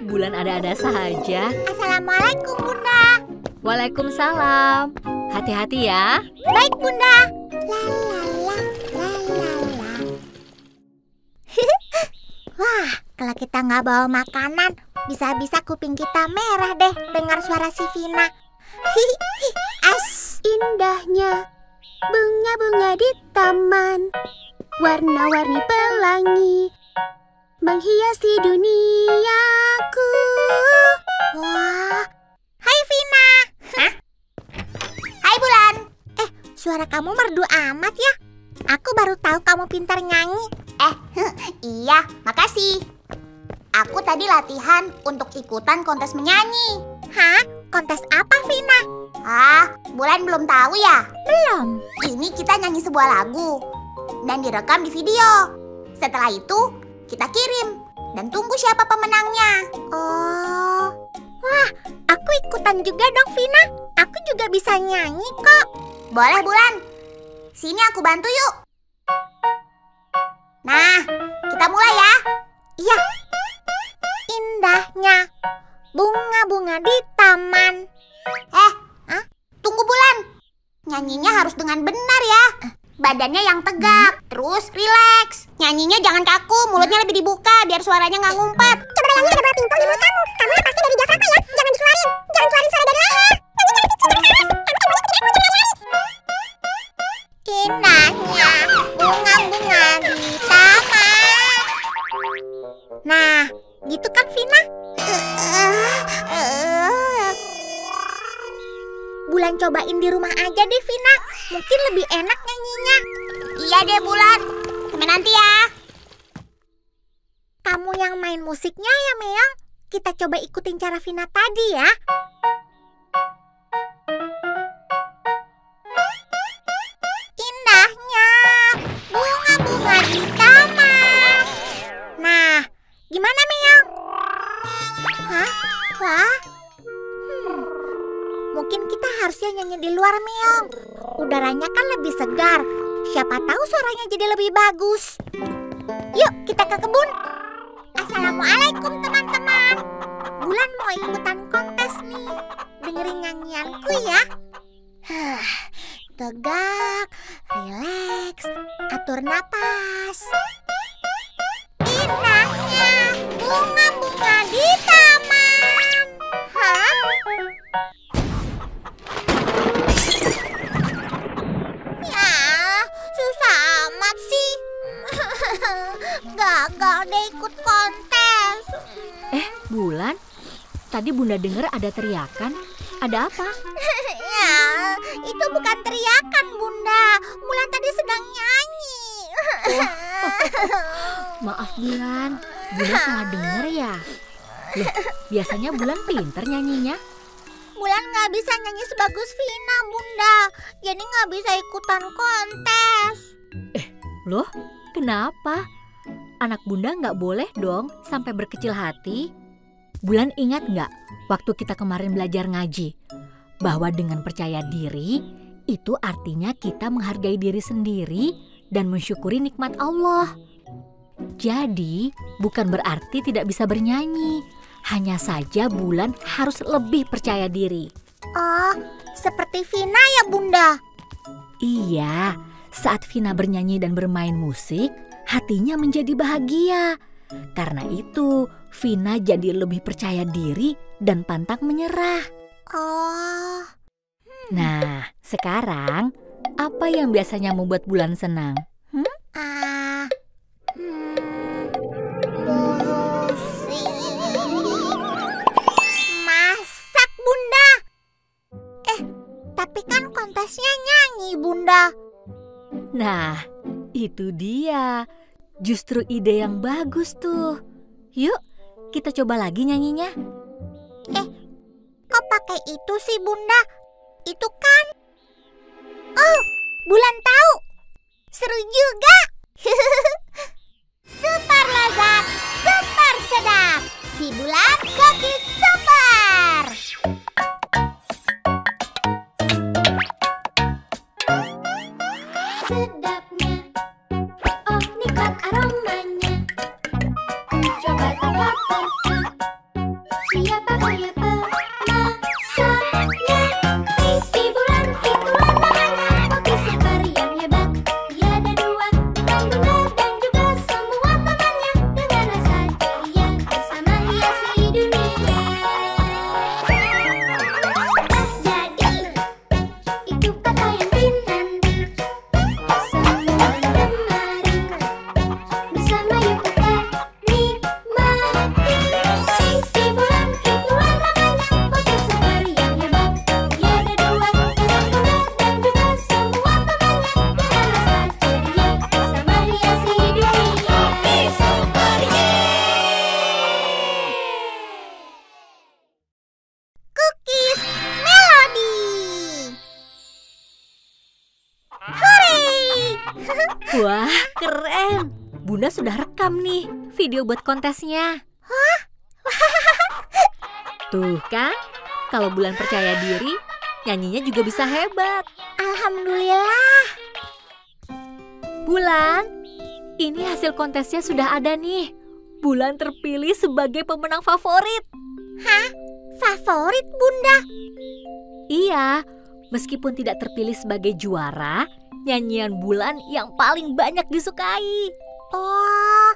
Bulan ada-ada saja. Assalamualaikum, Bunda. Waalaikumsalam. Hati-hati ya. Baik, Bunda. La la la la la la. Wah, kalau kita nggak bawa makanan, bisa-bisa kuping kita merah deh dengar suara si Vina. As Indahnya bunga-bunga di taman, warna-warni pelangi menghiasi duniaku. Wah, hai Vina. Hah? Hai Bulan. Suara kamu merdu amat ya. Aku baru tahu kamu pintar nyanyi. Iya, makasih. Aku tadi latihan untuk ikutan kontes menyanyi. Hah? Kontes apa, Vina? Bulan belum tahu ya? Belum. Ini kita nyanyi sebuah lagu dan direkam di video. Setelah itu, kita kirim dan tunggu siapa pemenangnya. Oh. Wah, aku ikutan juga dong, Vina. Aku juga bisa nyanyi kok. Boleh, Bulan. Sini aku bantu yuk. Nah, kita mulai ya. Iya. Indahnya bunga-bunga di taman. Tunggu Bulan. Nyanyinya harus dengan benar ya. Badannya yang tegak, terus rileks. Nyanyinya jangan kaku, mulutnya lebih dibuka biar suaranya nggak ngumpet. Coba bayangin ada bola pingpong di mulut kamu. Kamu pasti dari diafragma ya. Jangan dikeluarin. Jangan keluarin suara dari leher. Indahnya bunga-bunga di taman. Nah, gitu kan Vina? Bulan cobain di rumah aja deh Vina. Mungkin lebih enak nyanyinya. Iya deh Bulan. Sampai nanti ya. Kamu yang main musiknya ya Meong. Kita coba ikutin cara Vina tadi ya. Indahnya bunga-bunga di taman. Nah, gimana Meong? Hah? Wah? Mungkin kita harusnya nyanyi di luar Meong. Udaranya kan lebih segar. Siapa tahu suaranya jadi lebih bagus. Yuk kita ke kebun. Assalamualaikum teman-teman. Bulan mau ikutan kontes nih. Dengerin nyanyianku ya. Tegak, rileks, atur napas. Indahnya bunga-bunga di taman. Hah? Ya, susah amat sih. Gagal deh ikut kontes. Bulan, tadi Bunda dengar ada teriakan. Ada apa? Ya, itu bukan teriakan Bunda. Bulan tadi sedang nyanyi. Maaf Bulan, Bunda salah dengar ya. Loh, biasanya Bulan pinter nyanyinya. Bulan nggak bisa nyanyi sebagus Vina, Bunda. Jadi nggak bisa ikutan kontes. Loh, kenapa? Anak Bunda nggak boleh dong sampai berkecil hati. Bulan ingat nggak waktu kita kemarin belajar ngaji? Bahwa dengan percaya diri, itu artinya kita menghargai diri sendiri dan mensyukuri nikmat Allah. Jadi, bukan berarti tidak bisa bernyanyi. Hanya saja Bulan harus lebih percaya diri. Oh, seperti Vina ya Bunda? Iya, saat Vina bernyanyi dan bermain musik, hatinya menjadi bahagia. Karena itu, Vina jadi lebih percaya diri dan pantang menyerah. Oh, Nah, sekarang apa yang biasanya membuat Bulan senang? ah, musik. Masak, Bunda. Tapi kan kontesnya nyanyi, Bunda. Nah, itu dia. Justru ide yang bagus tuh. Yuk, kita coba lagi nyanyinya. Kok pakai itu sih, Bunda? Itu kan... Oh, Bulan tahu. Seru juga. Super lezat, super sedap. Si Bulan Cookies Super. Sedapnya, oh nikmat aromanya. Ku coba tebak-tebak, siapa kaya pemasaknya? Si Bulan itulah namanya, Cookies Super yang hebat. Dia ada dua, Bulan Bunda dan juga semua temannya. Dengan rasa ceria, bersama hiasi dunia. Jadi, itu kata yang dinanti. Semua lemari bersama yuk kita nikmati. Si Bulan itulah namanya, Cookies Super yang hebat. Dia ada dua, Bulan Bunda dan juga semua temannya. Dengan rasa ceria, bersama hiasi dunia. Cookies Melody. Hore! Wah, keren. Bunda sudah rekam nih video buat kontesnya. Tuh kan, kalau Bulan percaya diri, nyanyinya juga bisa hebat. Alhamdulillah. Bulan, ini hasil kontesnya sudah ada nih. Bulan terpilih sebagai pemenang favorit. Favorit, Bunda. Iya, meskipun tidak terpilih sebagai juara, nyanyian Bulan yang paling banyak disukai. Oh,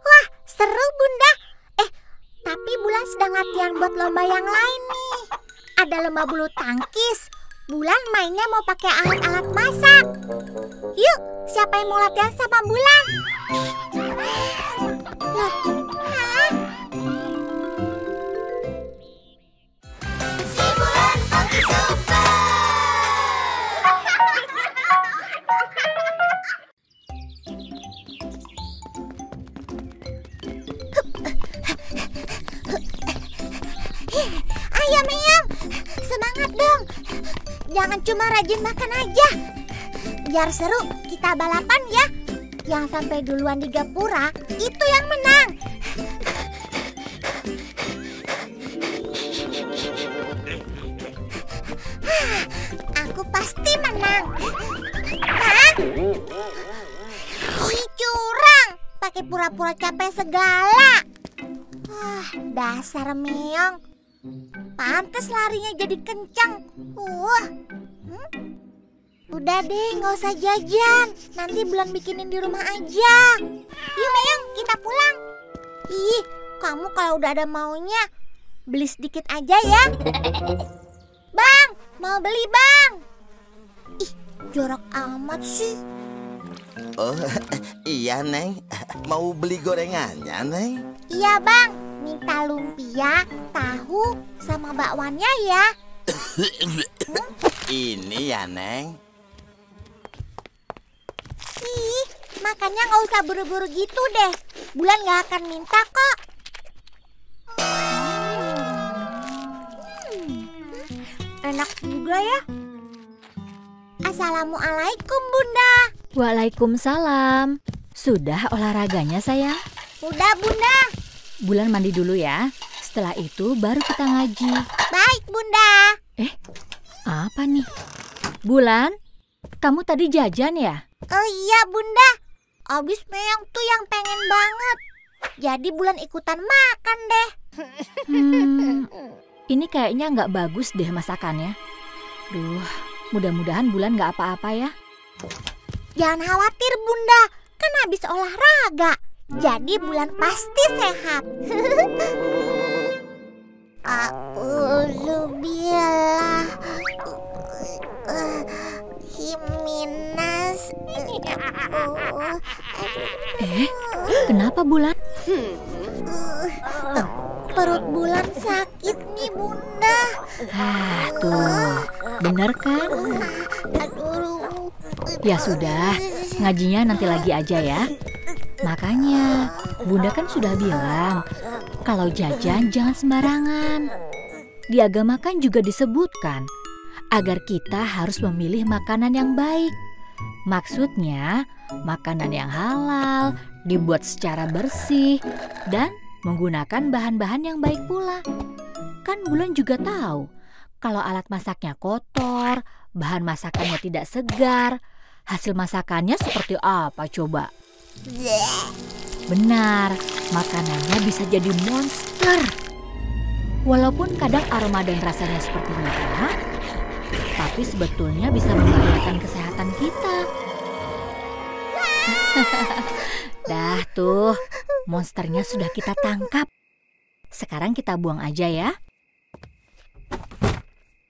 wah seru, Bunda. Tapi Bulan sedang latihan buat lomba yang lain nih. Ada lomba bulu tangkis. Bulan mainnya mau pakai alat-alat masak. Yuk, siapa yang mau latihan sama Bulan? Loh, hah? Si Bulan Cookies Super. Ayo Meong, semangat dong. Jangan cuma rajin makan aja. Biar seru, kita balapan ya. Yang sampai duluan di gapura, itu yang menang. Aku pasti menang. Hah? Ih, curang. Pakai pura-pura capek segala. Wah, dasar Meong. Pantes larinya jadi kencang. Udah deh, nggak usah jajan. Nanti Bulan bikinin di rumah aja. Yuk Meong, kita pulang. Ih, kamu kalau udah ada maunya, beli sedikit aja ya. Bang, mau beli bang. Ih, jorok amat sih. Oh, iya Neng. Mau beli gorengannya Neng? Iya bang, minta lumpia, tahu, sama bakwannya ya. Ini ya Neng. Ih, makannya nggak usah buru-buru gitu deh. Bulan nggak akan minta kok. Enak juga ya. Assalamualaikum Bunda. Waalaikumsalam. Sudah olahraganya sayang? Udah Bunda. Bulan mandi dulu ya. Setelah itu baru kita ngaji. Baik Bunda. Apa nih? Bulan, kamu tadi jajan ya? Oh iya Bunda. Abis Meong tuh yang pengen banget. Jadi Bulan ikutan makan deh. Ini kayaknya nggak bagus deh masakannya. Duh, Mudah-mudahan Bulan nggak apa-apa ya. Jangan khawatir Bunda, kan habis olahraga. Jadi Bulan pasti sehat. A'udzubillah. Himinas. Kenapa Bulan? Perut Bulan sakit nih Bunda. Tuh, bener kan? Aduh. Ya sudah, ngajinya nanti lagi aja ya. Makanya, Bunda kan sudah bilang, kalau jajan jangan sembarangan. Di agama kan juga disebutkan, agar kita harus memilih makanan yang baik. Maksudnya, makanan yang halal, dibuat secara bersih, dan menggunakan bahan-bahan yang baik pula. Kan Bulan juga tahu, kalau alat masaknya kotor, bahan masakannya tidak segar, hasil masakannya seperti apa coba? Benar, makanannya bisa jadi monster. Walaupun kadang aroma dan rasanya seperti enak, tapi sebetulnya bisa membahayakan kesehatan kita. Dah tuh, monsternya sudah kita tangkap. Sekarang kita buang aja ya.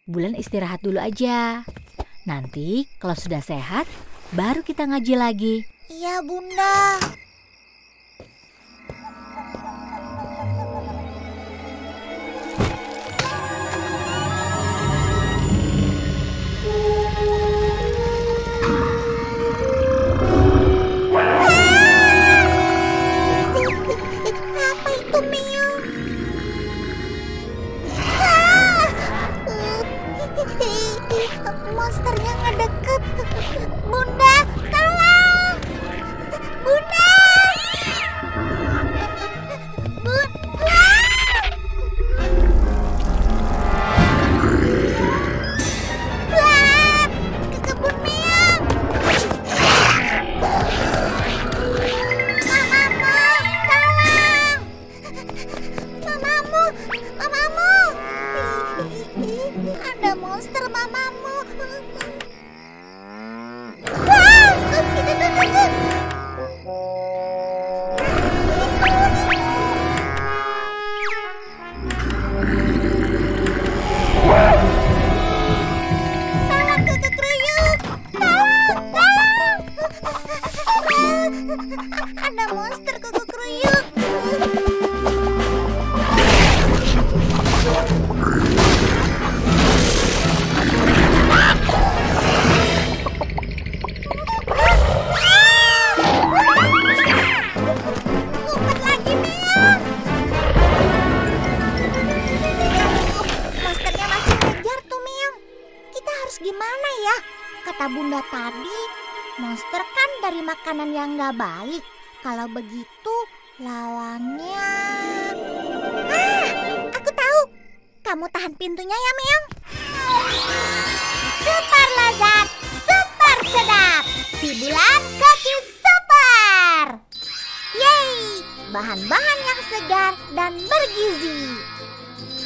Bulan istirahat dulu aja. Nanti kalau sudah sehat, baru kita ngaji lagi. Iya Bunda. Apa itu Meong? Monsternya ngedeket. Bunda, tolong! Bunda! Bunda! Wah! Ke kebun Meong! Mamamu, tolong! Mamamu! Ada monster mamamu. Tolong Kakak Kruyuk, tolong. Ada monster Kakak Kruyuk. Ngumpet lagi Meong. Monsternya masih ngejar tuh Meong. Kita harus gimana ya? Kata Bunda tadi, monster kan dari makanan yang gak baik. Kalau begitu lawannya... Aku tahu. Kamu tahan pintunya ya Meong. Super lezat, super sedap. Si Bulan Cookies Super. Yeay, bahan-bahan yang segar dan bergizi.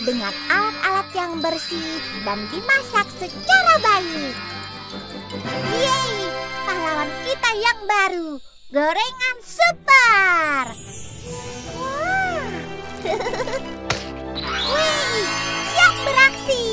Dengan alat-alat yang bersih dan dimasak secara baik. Yeay, pahlawan kita yang baru, gorengan super. Wah. Wih, siap beraksi.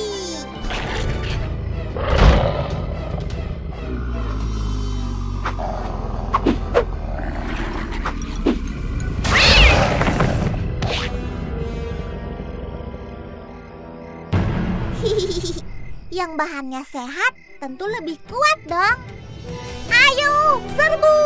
Yang bahannya sehat tentu lebih kuat dong. Ayo, serbu!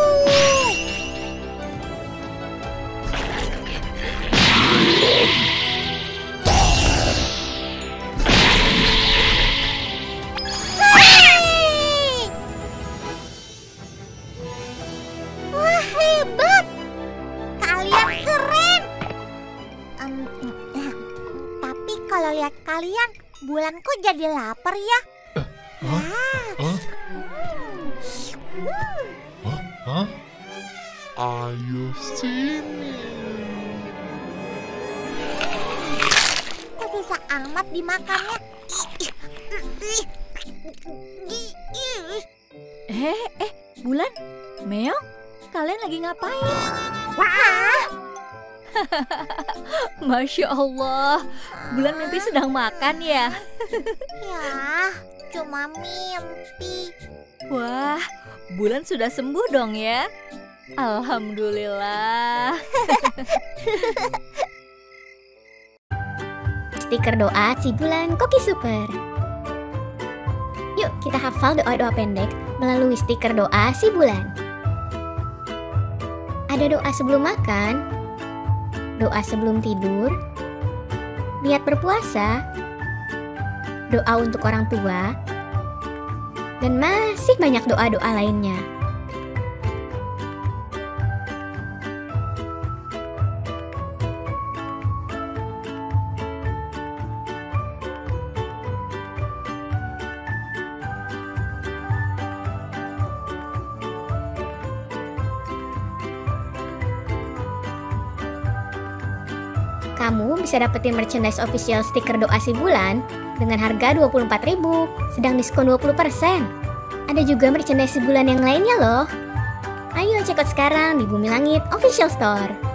Hei! Wah, hebat! Kalian keren! Tapi kalau lihat kalian, Bulan kok jadi lapar ya? Ayo sini. Kok susah amat dimakannya? Bulan, Meong, kalian lagi ngapain? Masya Allah, Bulan mimpi sedang makan ya? Ya, cuma mimpi. Wah, Bulan sudah sembuh dong ya? Alhamdulillah. Stiker doa si Bulan Koki Super. Yuk kita hafal doa-doa pendek melalui stiker doa si Bulan. Ada doa sebelum makan, doa sebelum tidur, niat berpuasa, doa untuk orang tua, dan masih banyak doa-doa lainnya. Kamu bisa dapetin merchandise official stiker doa si Bulan dengan harga 24.000, sedang diskon 20%. Ada juga merchandise si Bulan yang lainnya loh. Ayo check out sekarang di Bumi Langit Official Store.